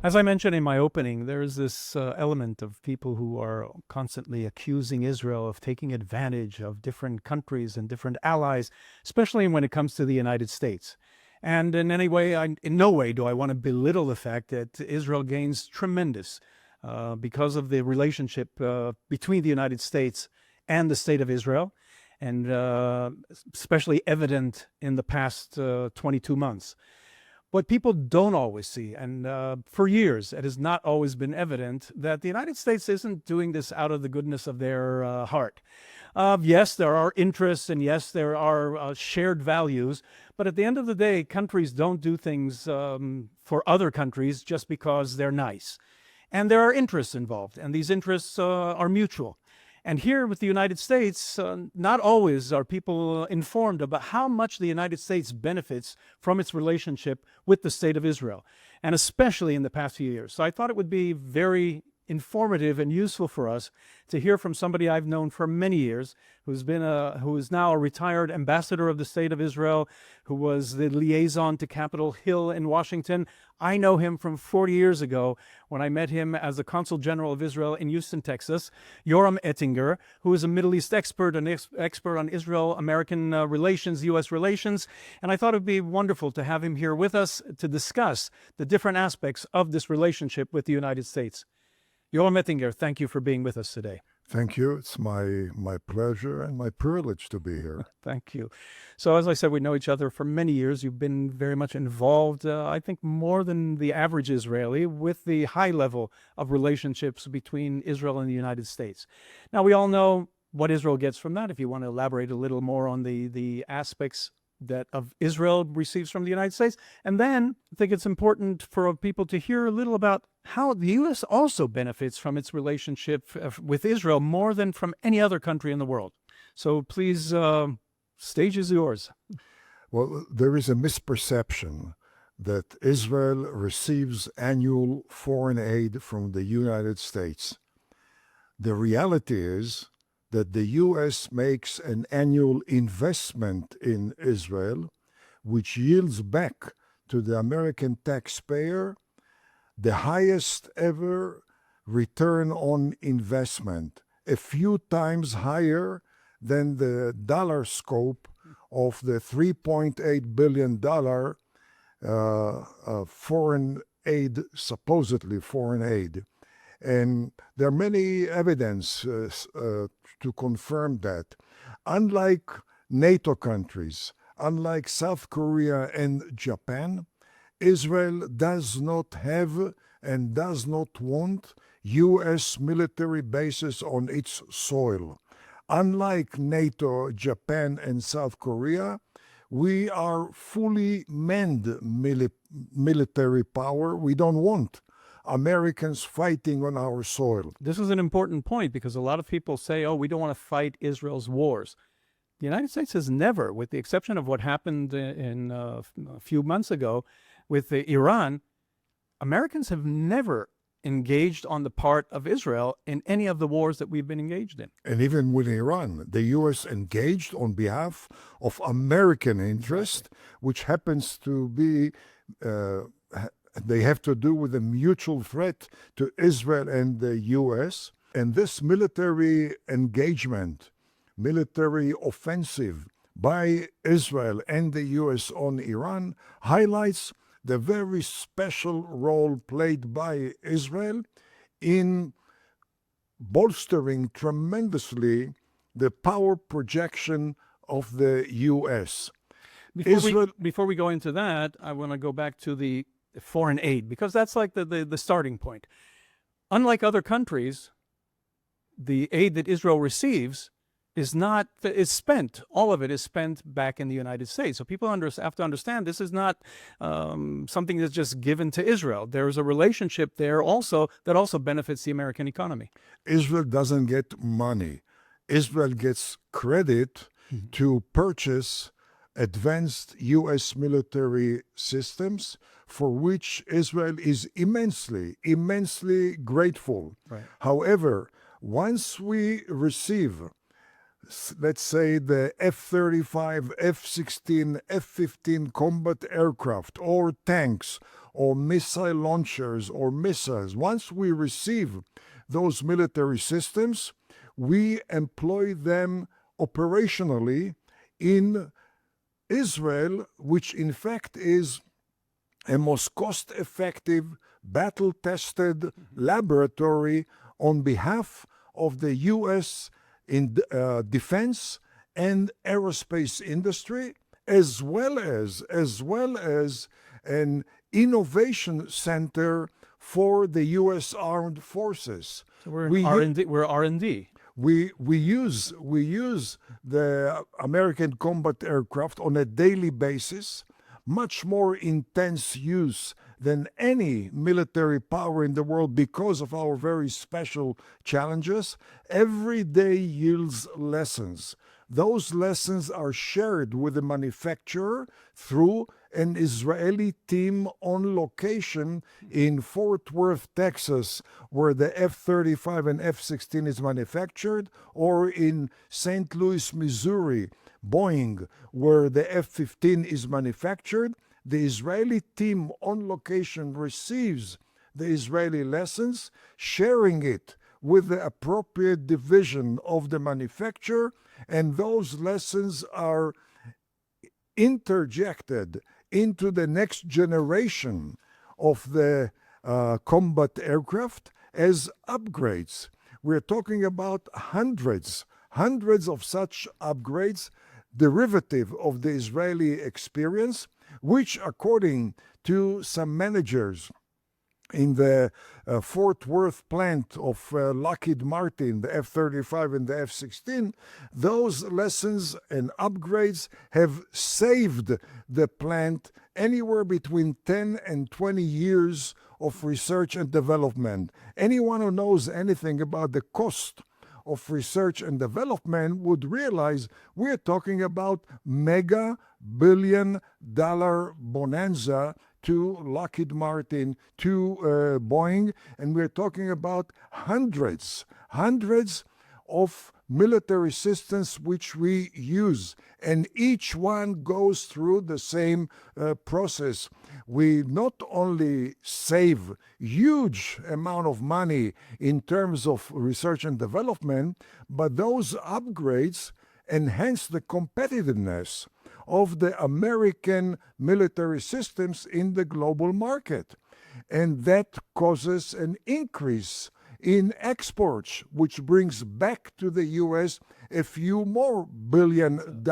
As I mentioned in my opening, there's this element of people who are constantly accusing Israel of taking advantage of different countries and different allies, especially when it comes to the United States. And in no way do I want to belittle the fact that Israel gains tremendous because of the relationship between the United States and the state of Israel, and especially evident in the past 22 months. What people don't always see, and for years it has not always been evident, that the United States isn't doing this out of the goodness of their heart. Yes, there are interests, and yes, there are shared values, but at the end of the day, countries don't do things for other countries just because they're nice. And there are interests involved, and these interests are mutual. And here with the United States, not always are people informed about how much the United States benefits from its relationship with the state of Israel, and especially in the past few years. So I thought it would be very informative and useful for us to hear from somebody I've known for many years, who is now a retired ambassador of the state of Israel, who was the liaison to Capitol Hill in Washington. I know him from 40 years ago when I met him as the Consul General of Israel in Houston, Texas. Yoram Ettinger, who is a Middle East expert, an expert on Israel-American relations, U.S. relations. And I thought it would be wonderful to have him here with us to discuss the different aspects of this relationship with the United States. Yoram Ettinger, thank you for being with us today. Thank you. It's my pleasure and my privilege to be here. Thank you. So as I said, we know each other for many years. You've been very much involved, I think more than the average Israeli, with the high level of relationships between Israel and the United States. Now, we all know what Israel gets from that. If you want to elaborate a little more on the aspects that of Israel receives from the United States. And then I think it's important for people to hear a little about how the U.S. also benefits from its relationship with Israel more than from any other country in the world. So please, stage is yours. Well, there is a misperception that Israel receives annual foreign aid from the United States. The reality is that the U.S. makes an annual investment in Israel, which yields back to the American taxpayer the highest ever return on investment, a few times higher than the dollar scope of the $3.8 billion foreign aid, supposedly foreign aid. And there are many evidence to confirm that. Unlike NATO countries, unlike South Korea and Japan, Israel does not have and does not want U.S. military bases on its soil. Unlike NATO, Japan, and South Korea, we are fully manned military power. We don't want Americans fighting on our soil. This is an important point because a lot of people say, oh, we don't want to fight Israel's wars. The United States has never, with the exception of what happened in a few months ago with Iran, Americans have never engaged on the part of Israel in any of the wars that we've been engaged in. And even with Iran, the U.S. engaged on behalf of American interest, which happens to be they have to do with a mutual threat to Israel and the U.S. And this military engagement, military offensive by Israel and the U.S. on Iran highlights the very special role played by Israel in bolstering tremendously the power projection of the U.S. Before we go into that, I want to go back to the foreign aid, because that's like the starting point. Unlike other countries, the aid that Israel receives is spent. All of it is spent back in the United States. So people have to understand this is not something that's just given to Israel. There's a relationship there also that also benefits the American economy. Israel doesn't get money. Israel gets credit to purchase advanced U.S. military systems, for which Israel is immensely grateful. Right. However, once we receive, let's say, the F-35, F-16, F-15 combat aircraft, or tanks, or missile launchers or missiles, once we receive those military systems, we employ them operationally in Israel, which in fact is a most cost-effective, battle-tested laboratory on behalf of the U.S. in defense and aerospace industry, as well as an innovation center for the U.S. Armed Forces. So we're We R&D. We're R&D. we use the American combat aircraft on a daily basis, much more intense use than any military power in the world because of our very special challenges. Every day yields lessons. Those lessons are shared with the manufacturer through an Israeli team on location in Fort Worth, Texas, where the F-35 and F-16 is manufactured, or in St. Louis, Missouri, Boeing, where the F-15 is manufactured. The Israeli team on location receives the Israeli lessons, sharing it with the appropriate division of the manufacturer, and those lessons are interjected into the next generation of the combat aircraft as upgrades. We're talking about hundreds of such upgrades, derivative of the Israeli experience, which, according to some managers in the Fort Worth plant of Lockheed Martin, the F-35 and the F-16, those lessons and upgrades have saved the plant anywhere between 10 and 20 years of research and development. Anyone who knows anything about the cost of research and development would realize we're talking about mega billion-dollar bonanza to Lockheed Martin, to Boeing, and we're talking about hundreds of military systems which we use, and each one goes through the same process. We not only save huge amount of money in terms of research and development, but those upgrades enhance the competitiveness of the American military systems in the global market. And that causes an increase in exports, which brings back to the U.S. a few more $billion.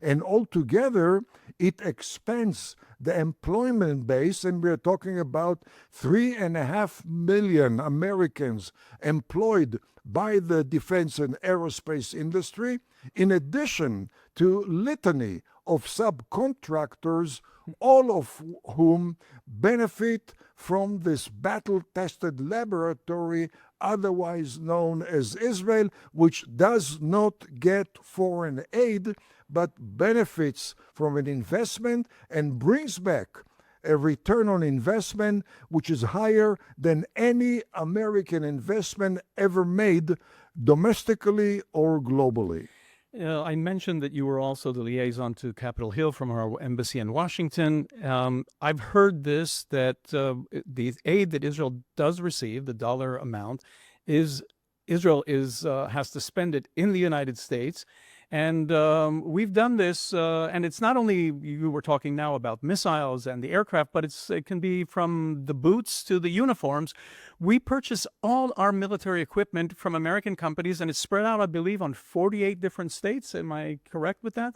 And altogether, it expands the employment base, and we're talking about 3.5 million Americans employed by the defense and aerospace industry, in addition to litany of subcontractors, all of whom benefit from this battle-tested laboratory, otherwise known as Israel, which does not get foreign aid, but benefits from an investment and brings back a return on investment which is higher than any American investment ever made domestically or globally. I mentioned that you were also the liaison to Capitol Hill from our embassy in Washington. I've heard this, that the aid that Israel does receive, the dollar amount, Israel has to spend it in the United States. And we've done this, and it's not only, you were talking now about missiles and the aircraft, but it can be from the boots to the uniforms. We purchase all our military equipment from American companies, and it's spread out, I believe, on 48 different states. Am I correct with that?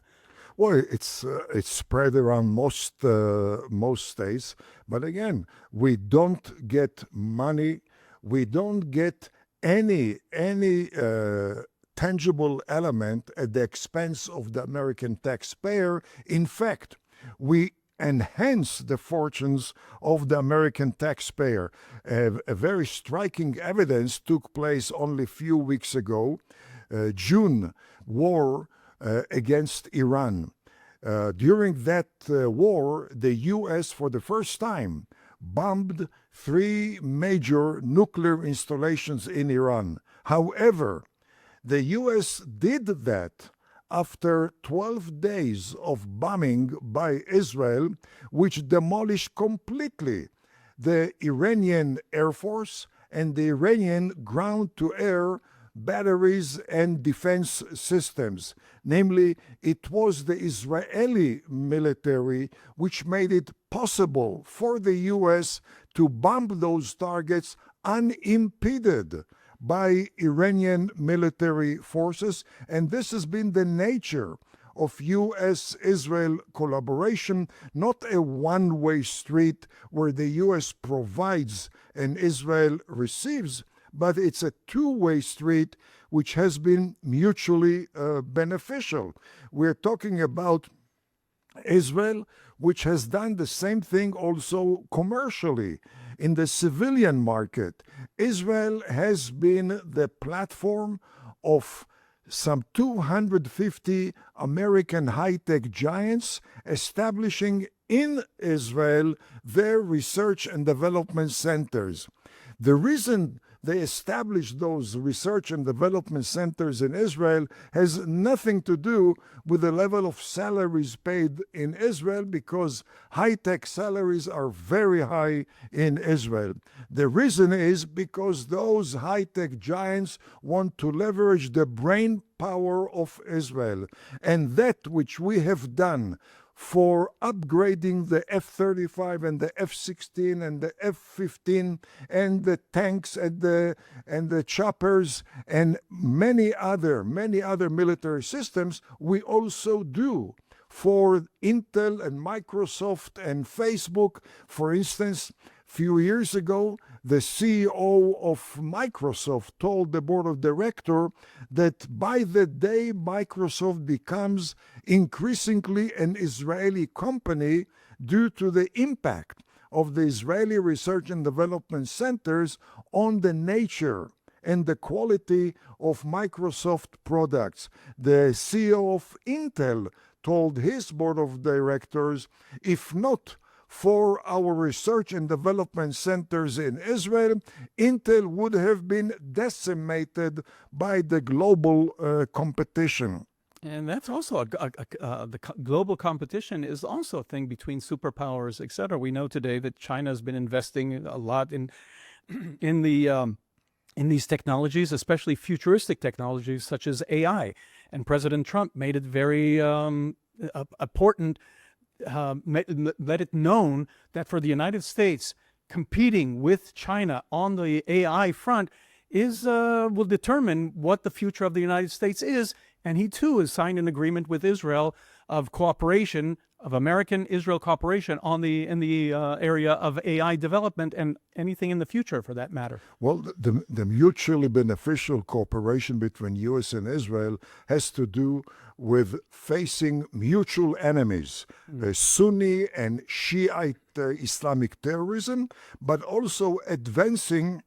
Well, it's spread around most states, but again, we don't get money, we don't get any tangible element at the expense of the American taxpayer. In fact, we enhance the fortunes of the American taxpayer. A very striking evidence took place only a few weeks ago, June war against Iran. During that war, the U.S. for the first time bombed 3 major nuclear installations in Iran. However, the U.S. did that after 12 days of bombing by Israel, which demolished completely the Iranian Air Force and the Iranian ground-to-air batteries and defense systems. Namely, it was the Israeli military which made it possible for the U.S. to bomb those targets unimpeded by Iranian military forces, and this has been the nature of U.S.-Israel collaboration, not a one-way street where the U.S. provides and Israel receives, but it's a two-way street which has been mutually beneficial. We're talking about Israel, which has done the same thing also commercially. In the civilian market, Israel has been the platform of some 250 American high-tech giants establishing in Israel their research and development centers. The reason they established those research and development centers in Israel has nothing to do with the level of salaries paid in Israel, because high-tech salaries are very high in Israel. The reason is because those high-tech giants want to leverage the brain power of Israel. And that which we have done for upgrading the F-35 and the F-16 and the F-15 and the tanks and the choppers and many other military systems, we also do for Intel and Microsoft and Facebook. For instance, few years ago, the CEO of Microsoft told the board of directors that by the day Microsoft becomes increasingly an Israeli company due to the impact of the Israeli research and development centers on the nature and the quality of Microsoft products. The CEO of Intel told his board of directors, if not for our research and development centers in Israel, Intel would have been decimated by the global competition. And that's also global competition is also a thing between superpowers, et cetera. We know today that China has been investing a lot in in these technologies, especially futuristic technologies such as AI. And President Trump made it very important, let it known that for the United States, competing with China on the AI front will determine what the future of the United States is. And he too has signed an agreement with Israel of cooperation, of American-Israel cooperation in the area of AI development and anything in the future for that matter. Well, the mutually beneficial cooperation between U.S. and Israel has to do with facing mutual enemies, Sunni and Shiite Islamic terrorism, but also advancing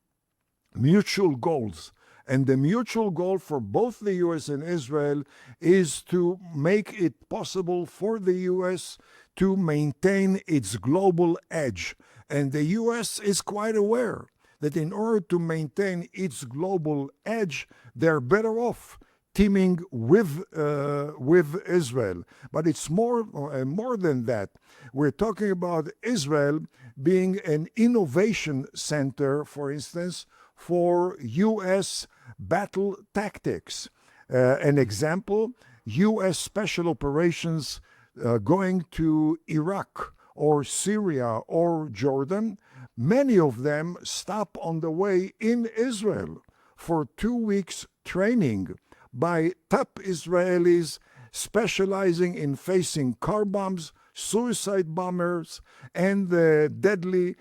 mutual goals. And the mutual goal for both the U.S. and Israel is to make it possible for the U.S. to maintain its global edge. And the U.S. is quite aware that in order to maintain its global edge, they're better off teaming with Israel. But it's more than that. We're talking about Israel being an innovation center, for instance, for U.S. battle tactics. An example, U.S. special operations going to Iraq or Syria or Jordan, many of them stop on the way in Israel for 2 weeks training by top Israelis specializing in facing car bombs, suicide bombers, and the deadly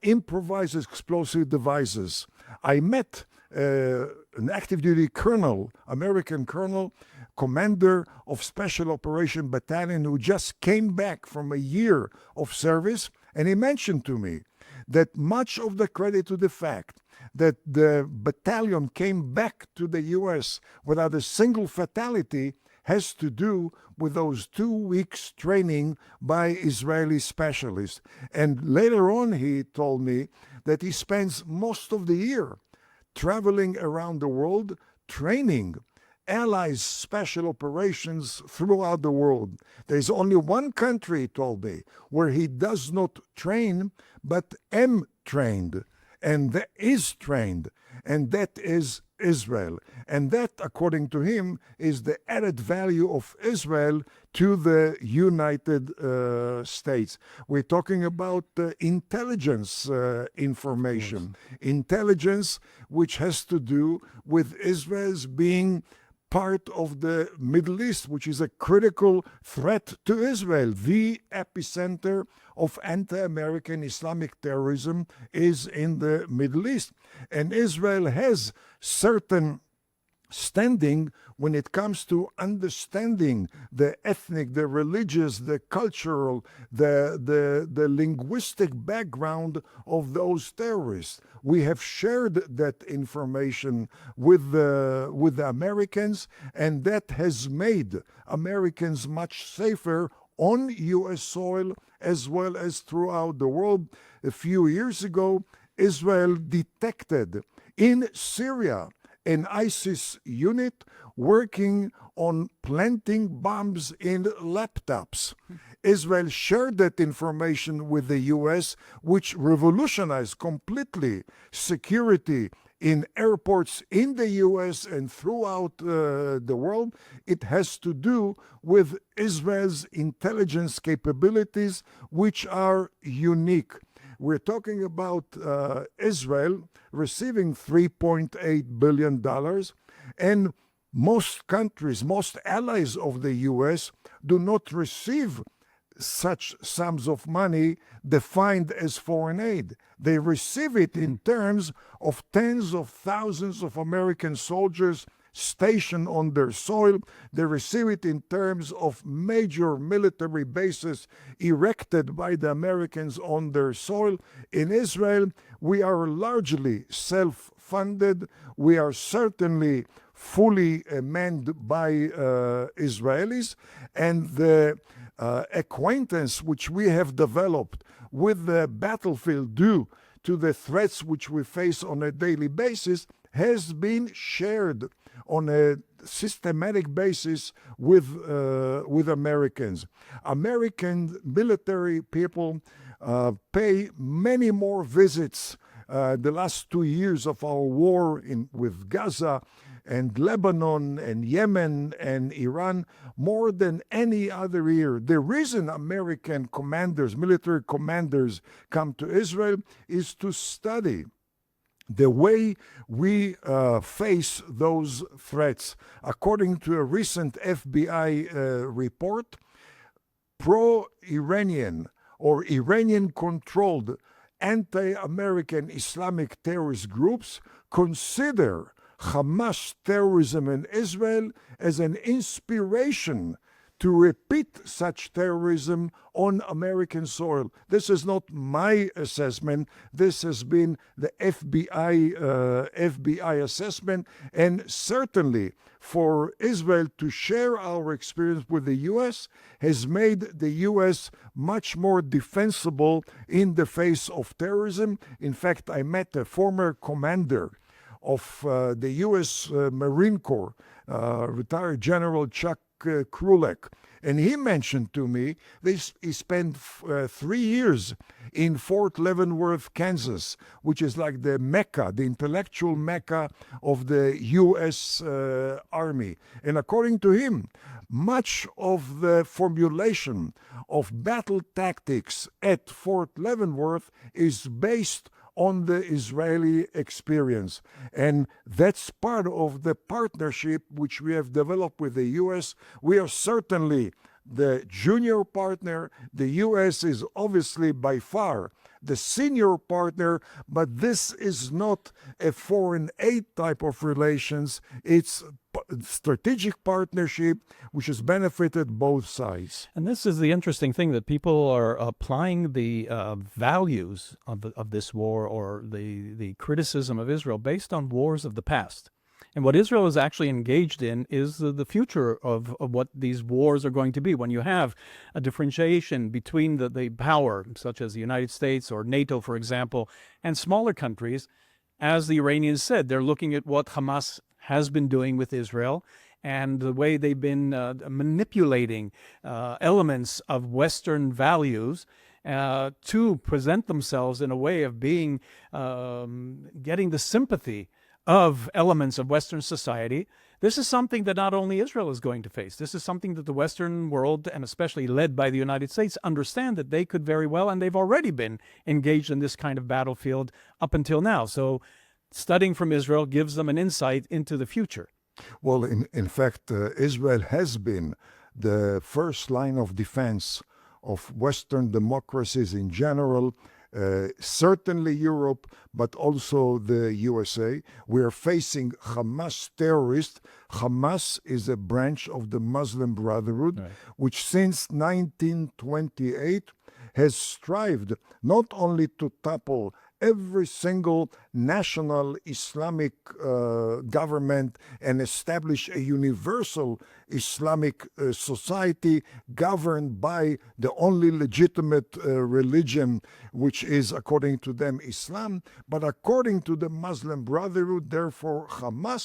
improvised explosive devices. I met an active duty colonel, American colonel, commander of Special Operation Battalion, who just came back from a year of service, and he mentioned to me that much of the credit to the fact that the battalion came back to the U.S. without a single fatality has to do with those 2 weeks training by Israeli specialists. And later on, he told me that he spends most of the year traveling around the world training Allies special operations throughout the world. There's only one country, he told me, where he does not train, but am trained, and that is trained, and that is Israel. And that, according to him, is the added value of Israel to the United States. We're talking about intelligence information, intelligence which has to do with Israel's being part of the Middle East, which is a critical threat to Israel. The epicenter of anti-American Islamic terrorism is in the Middle East. And Israel has certain standing when it comes to understanding the ethnic, the religious, the cultural, the linguistic background of those terrorists. We have shared that information with the Americans, and that has made Americans much safer on U.S. soil as well as throughout the world. A few years ago, Israel detected in Syria an ISIS unit working on planting bombs in laptops. Israel shared that information with the U.S., which revolutionized completely security in airports in the U.S. and throughout the world. It has to do with Israel's intelligence capabilities, which are unique. We're talking about Israel receiving $3.8 billion, and most countries, most allies of the U.S. do not receive such sums of money defined as foreign aid. They receive it in terms of tens of thousands of American soldiers stationed on their soil. They receive it in terms of major military bases erected by the Americans on their soil. In Israel, we are largely self-funded. We are certainly fully manned by Israelis, and the acquaintance which we have developed with the battlefield due to the threats which we face on a daily basis has been shared on a systematic basis with Americans. American military people pay many more visits the last 2 years of our war with Gaza and Lebanon and Yemen and Iran more than any other year. The reason American commanders, military commanders, come to Israel is to study the way we face those threats. According to a recent FBI report, pro-Iranian or Iranian-controlled anti-American Islamic terrorist groups consider Hamas terrorism in Israel as an inspiration to repeat such terrorism on American soil. This is not my assessment. This has been the FBI assessment, and certainly for Israel to share our experience with the U.S. has made the U.S. much more defensible in the face of terrorism. In fact, I met a former commander of the U.S. Marine Corps, retired General Chuck Krulek, and he mentioned to me that he spent 3 years in Fort Leavenworth, Kansas, which is like the Mecca, the intellectual Mecca of the U.S. Army. And according to him, much of the formulation of battle tactics at Fort Leavenworth is based on the Israeli experience. And that's part of the partnership which we have developed with the U.S. We are certainly the junior partner. The U.S. is obviously by far the senior partner, but this is not a foreign aid type of relations. It's strategic partnership which has benefited both sides. And this is the interesting thing, that people are applying the values of this war, or the criticism of Israel, based on wars of the past. And what Israel is actually engaged in is the future of what these wars are going to be. When you have a differentiation between the power, such as the United States or NATO, for example, and smaller countries, as the Iranians said, they're looking at what Hamas has been doing with Israel, and the way they've been manipulating elements of Western values to present themselves in a way of being getting the sympathy of elements of Western society. This is something that not only Israel is going to face. This is something that the Western world, and especially led by the United States, understand that they could very well, and they've already been engaged in this kind of battlefield up until now. So studying from Israel gives them an insight into the future. Well, in fact, Israel has been the first line of defense of Western democracies in general, certainly Europe, but also the USA. We are facing Hamas terrorists. Hamas is a branch of the Muslim Brotherhood, Right. which since 1928 has strived not only to topple every single national Islamic government and establish a universal Islamic society governed by the only legitimate religion, which is, according to them, Islam, but according to the Muslim Brotherhood, therefore Hamas,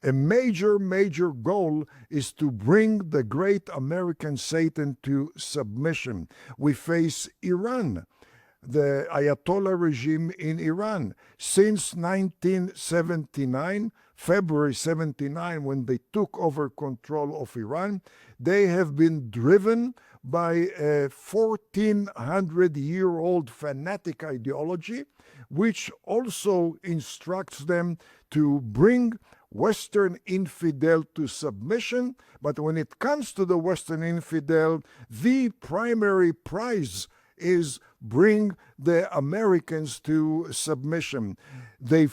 a major goal is to bring the great American Satan to submission. We face Iran, the Ayatollah regime in Iran. Since 1979, February 79, when they took over control of Iran, they have been driven by a 1400-year-old fanatic ideology, which also instructs them to bring Western infidel to submission. But when it comes to the Western infidel, the primary prize is bring the Americans to submission. They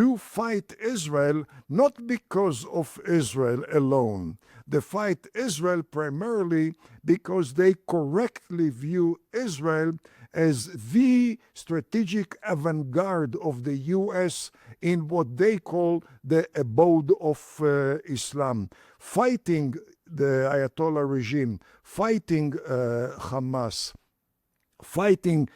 do fight Israel not because of Israel alone. They fight Israel primarily because they correctly view Israel as the strategic avant-garde of the U.S. in what they call the abode of Islam. Fighting the Ayatollah regime, fighting Hamas, fighting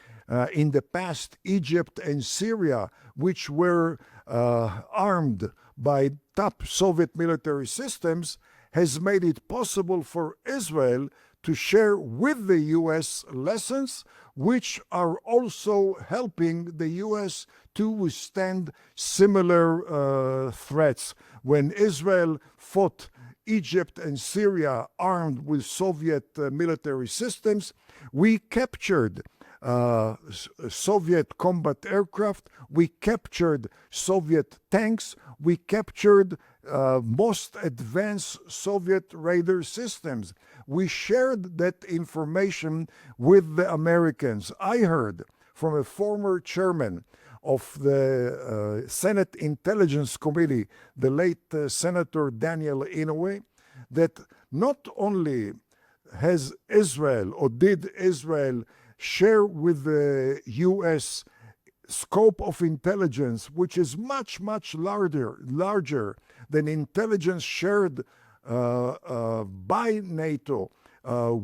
in the past Egypt and Syria, which were armed by top Soviet military systems, has made it possible for Israel to share with the U.S. lessons, which are also helping the U.S. to withstand similar threats. When Israel fought Egypt and Syria armed with Soviet military systems, we captured Soviet combat aircraft, we captured Soviet tanks, we captured most advanced Soviet radar systems. We shared that information with the Americans. I heard from a former chairman of the Senate Intelligence Committee, the late Senator Daniel Inouye, that not only has Israel or did Israel share with the U.S. scope of intelligence, which is much larger than intelligence shared by NATO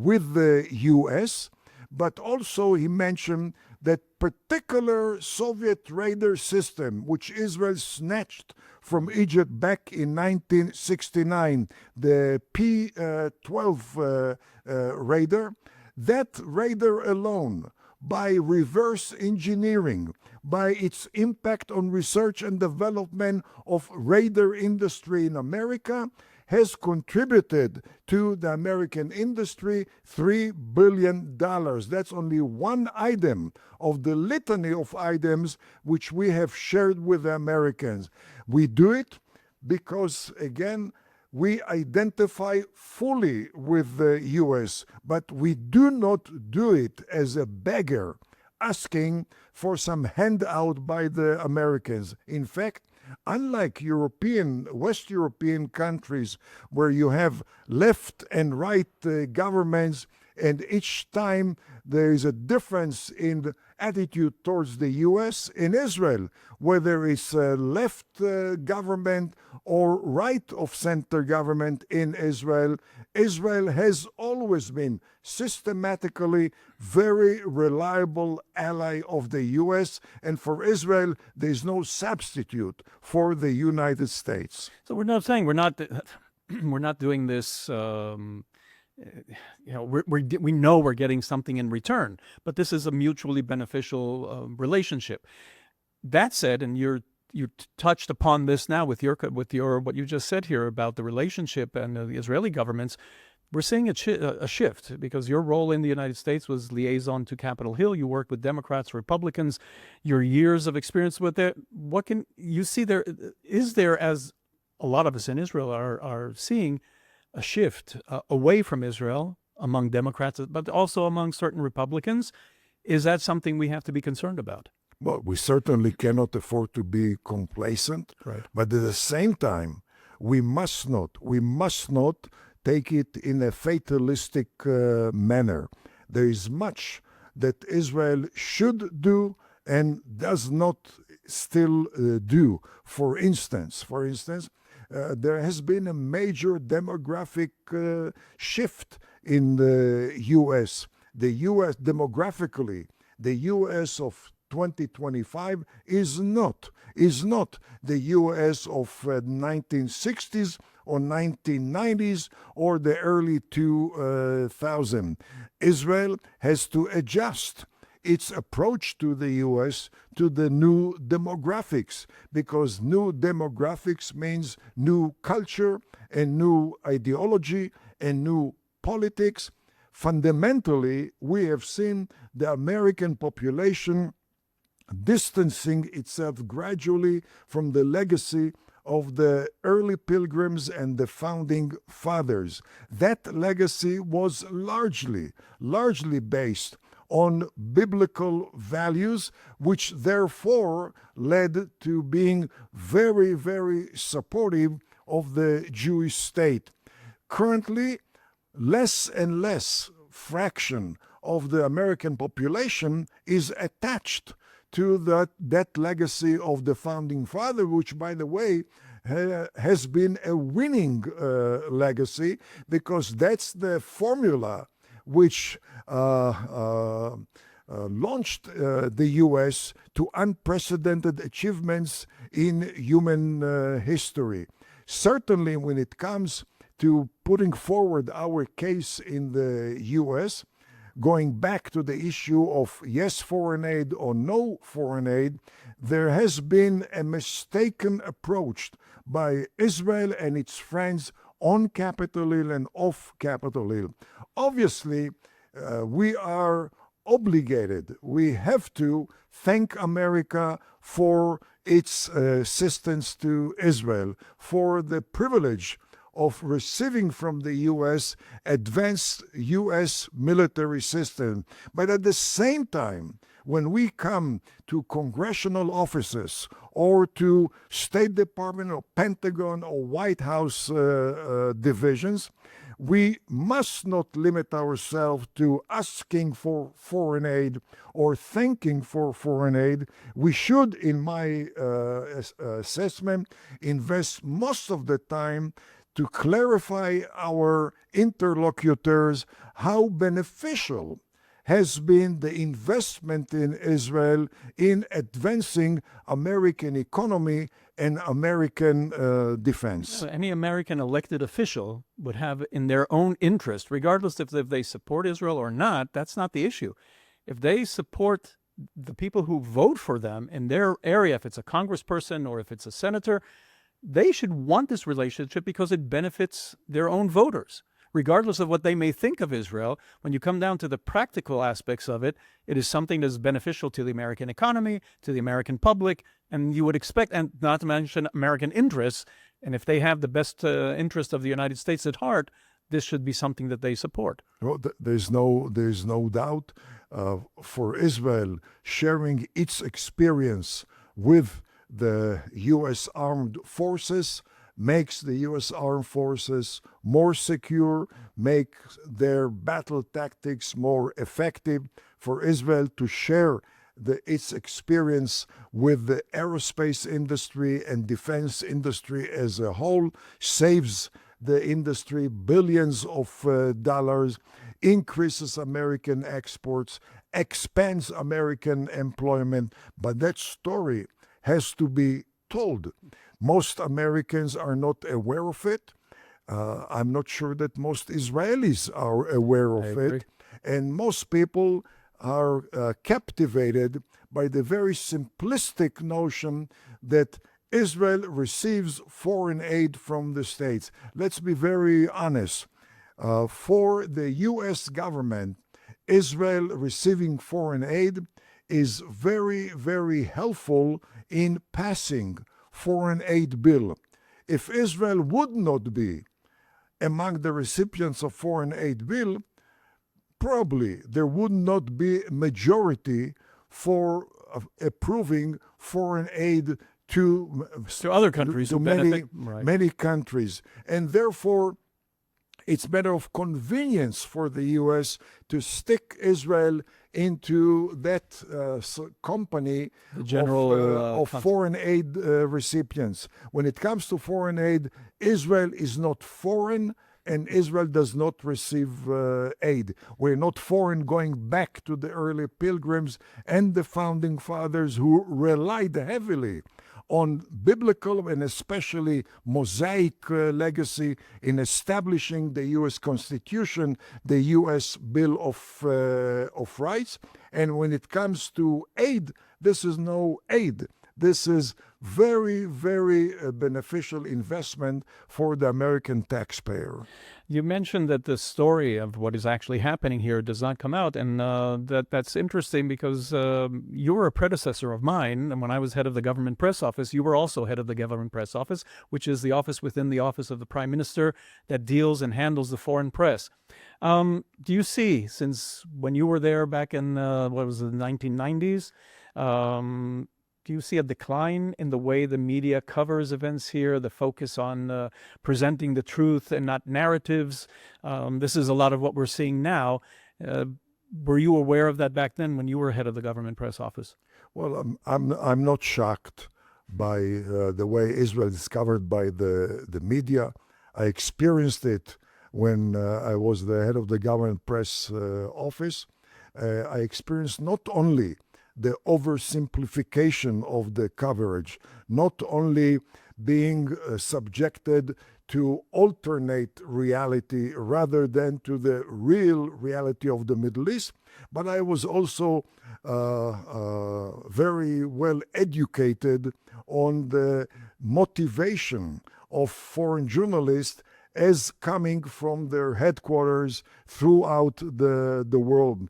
with the U.S., but also he mentioned that particular Soviet radar system, which Israel snatched from Egypt back in 1969, the P-12 radar, that radar alone, by reverse engineering, by its impact on research and development of radar industry in America, has contributed to the American industry $3 billion. That's only one item of the litany of items which we have shared with the Americans. We do it because, again, we identify fully with the U.S., but we do not do it as a beggar asking for some handout by the Americans. In fact, unlike West European countries where you have left and right governments, and each time there is a difference in the attitude towards the U.S. in Israel, whether it's a left government or right of center government in Israel, Israel has always been systematically very reliable ally of the U.S., and for Israel, there is no substitute for the United States. So we're not saying we're not we're not doing this. We know we're getting something in return, but this is a mutually beneficial relationship. That said, and you touched upon this now with your what you just said here about the relationship and the Israeli governments. We're seeing a shift because your role in the United States was liaison to Capitol Hill. You worked with Democrats, Republicans. Your years of experience with it. What can you see there? Is there, as a lot of us in Israel are seeing, a shift away from Israel among Democrats, but also among certain Republicans? Is that something we have to be concerned about? Well, we certainly cannot afford to be complacent, Right. but at the same time, we must not take it in a fatalistic manner. There is much that Israel should do and does not still do. For instance, there has been a major demographic shift in the U.S. The U.S. demographically, the U.S. of 2025 is not the U.S. of 1960s or 1990s or the early 2000s. Israel has to adjust its approach to the U.S. to the new demographics, because new demographics means new culture and new ideology and new politics. Fundamentally, we have seen the American population distancing itself gradually from the legacy of the early pilgrims and the founding fathers. That legacy was largely based on biblical values, which therefore led to being very, very supportive of the Jewish state. Currently, less and less fraction of the American population is attached to that legacy of the founding father, which, by the way, has been a winning legacy, because that's the formula which launched the U.S. to unprecedented achievements in human history. Certainly, when it comes to putting forward our case in the U.S., going back to the issue of yes foreign aid or no foreign aid, there has been a mistaken approach by Israel and its friends on Capitol Hill and off Capitol Hill. Obviously, we are obligated, we have to thank America for its assistance to Israel, for the privilege of receiving from the U.S. advanced U.S. military system. But at the same time, when we come to congressional offices or to State Department or Pentagon or White House divisions, we must not limit ourselves to asking for foreign aid or thanking for foreign aid. We should, in my assessment, invest most of the time to clarify our interlocutors how beneficial has been the investment in Israel in advancing American economy and American defense. Any American elected official would have in their own interest, regardless if they support Israel or not, that's not the issue. If they support the people who vote for them in their area, if it's a congressperson or if it's a senator, they should want this relationship because it benefits their own voters. Regardless of what they may think of Israel, when you come down to the practical aspects of it, it is something that is beneficial to the American economy, to the American public, and you would expect, and not to mention American interests, and if they have the best interest of the United States at heart, this should be something that they support. Well, there's no doubt for Israel sharing its experience with the U.S. Armed Forces makes the U.S. Armed Forces more secure, makes their battle tactics more effective. For Israel to share its experience with the aerospace industry and defense industry as a whole saves the industry billions of dollars, increases American exports, expands American employment. But that story has to be told. Most Americans are not aware of it. I'm not sure that most Israelis are aware I of agree. it. And most people are captivated by the very simplistic notion that Israel receives foreign aid from the states. Let's be very honest. For the U.S. government, Israel receiving foreign aid is very, very helpful in passing foreign aid bill. If Israel would not be among the recipients of foreign aid bill, probably there would not be a majority for approving foreign aid to Other countries who many benefit. Right. many countries, and therefore it's a matter of convenience for the U.S. to stick Israel into that company The general of foreign aid recipients. When it comes to foreign aid, Israel is not foreign, and Israel does not receive aid. We're not foreign going back to the early pilgrims and the founding fathers who relied heavily on biblical and especially Mosaic legacy in establishing the U.S. Constitution, the U.S. Bill of Rights. And when it comes to aid, this is no aid. This is very, very beneficial investment for the American taxpayer. You mentioned that the story of what is actually happening here does not come out, and that's interesting because you were a predecessor of mine, and when I was head of the government press office, you were also head of the government press office, which is the office within the office of the prime minister that deals and handles the foreign press. Do you see, since when you were there back in, what was it, the 1990s, do you see a decline in the way the media covers events here, the focus on presenting the truth and not narratives? This is a lot of what we're seeing now. Were you aware of that back then when you were head of the government press office? Well, I'm not shocked by the way Israel is covered by the media. I experienced it when I was the head of the government press office. I experienced not only the oversimplification of the coverage, not only being subjected to alternate reality rather than to the real reality of the Middle East, but I was also very well educated on the motivation of foreign journalists as coming from their headquarters throughout the world.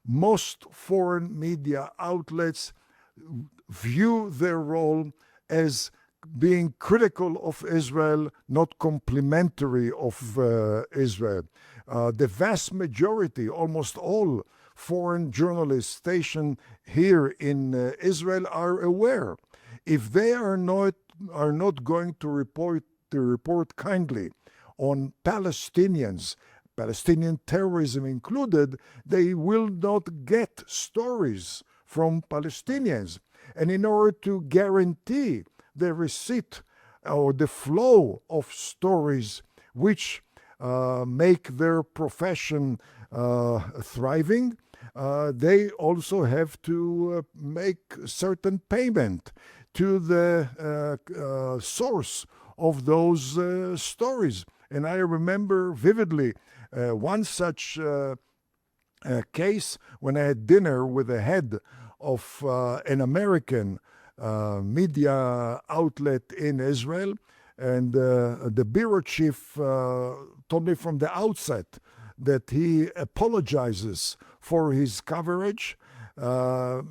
Most foreign media outlets view their role as being critical of Israel, not complimentary of Israel. The vast majority, almost all foreign journalists stationed here in Israel are aware. If they are not going to report kindly on Palestinians, Palestinian terrorism included, they will not get stories from Palestinians. And in order to guarantee the receipt or the flow of stories which make their profession thriving, they also have to make certain payment to the source of those stories. And I remember vividly one such case when I had dinner with the head of an American media outlet in Israel, and the bureau chief told me from the outset that he apologizes for his coverage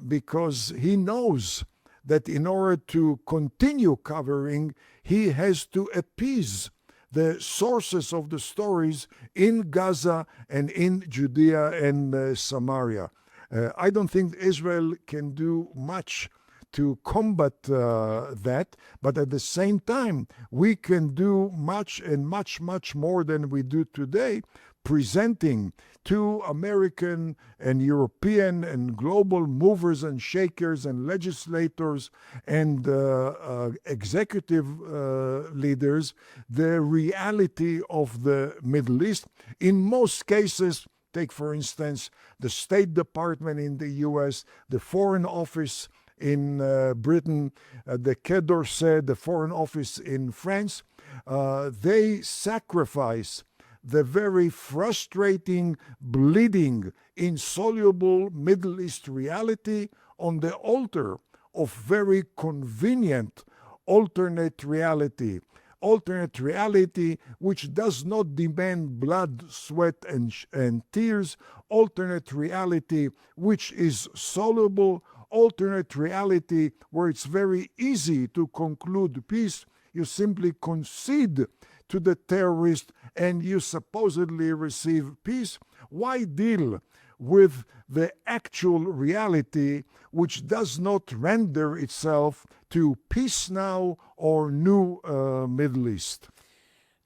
because he knows that in order to continue covering, he has to appease the sources of the stories in Gaza and in Judea and Samaria. I don't think Israel can do much to combat that, but at the same time, we can do much and much, much more than we do today, presenting to American and European and global movers and shakers and legislators and executive leaders the reality of the Middle East. In most cases, take for instance the State Department in the US, the Foreign Office in Britain, the Quai d'Orsay, the Foreign Office in France, they sacrifice the very frustrating, bleeding, insoluble Middle East reality on the altar of very convenient alternate reality. Alternate reality which does not demand blood, sweat, and tears. Alternate reality which is soluble. Alternate reality where it's very easy to conclude peace. You simply concede to the terrorist and you supposedly receive peace. Why deal with the actual reality which does not render itself to peace now or new Middle East?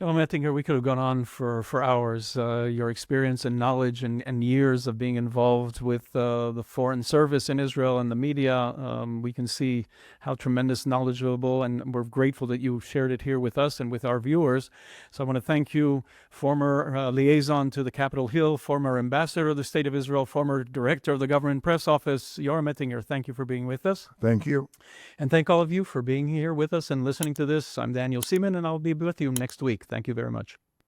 Well, Mettinger, we could have gone on for hours. Your experience and knowledge and years of being involved with the foreign service in Israel and the media, we can see how tremendous knowledgeable, and we're grateful that you shared it here with us and with our viewers. So I want to thank you, former liaison to the Capitol Hill, former ambassador of the State of Israel, former director of the Government Press Office, Yoram Mettinger. Thank you for being with us. Thank you. And thank all of you for being here with us and listening to this. I'm Daniel Seaman, and I'll be with you next week. Thank you very much.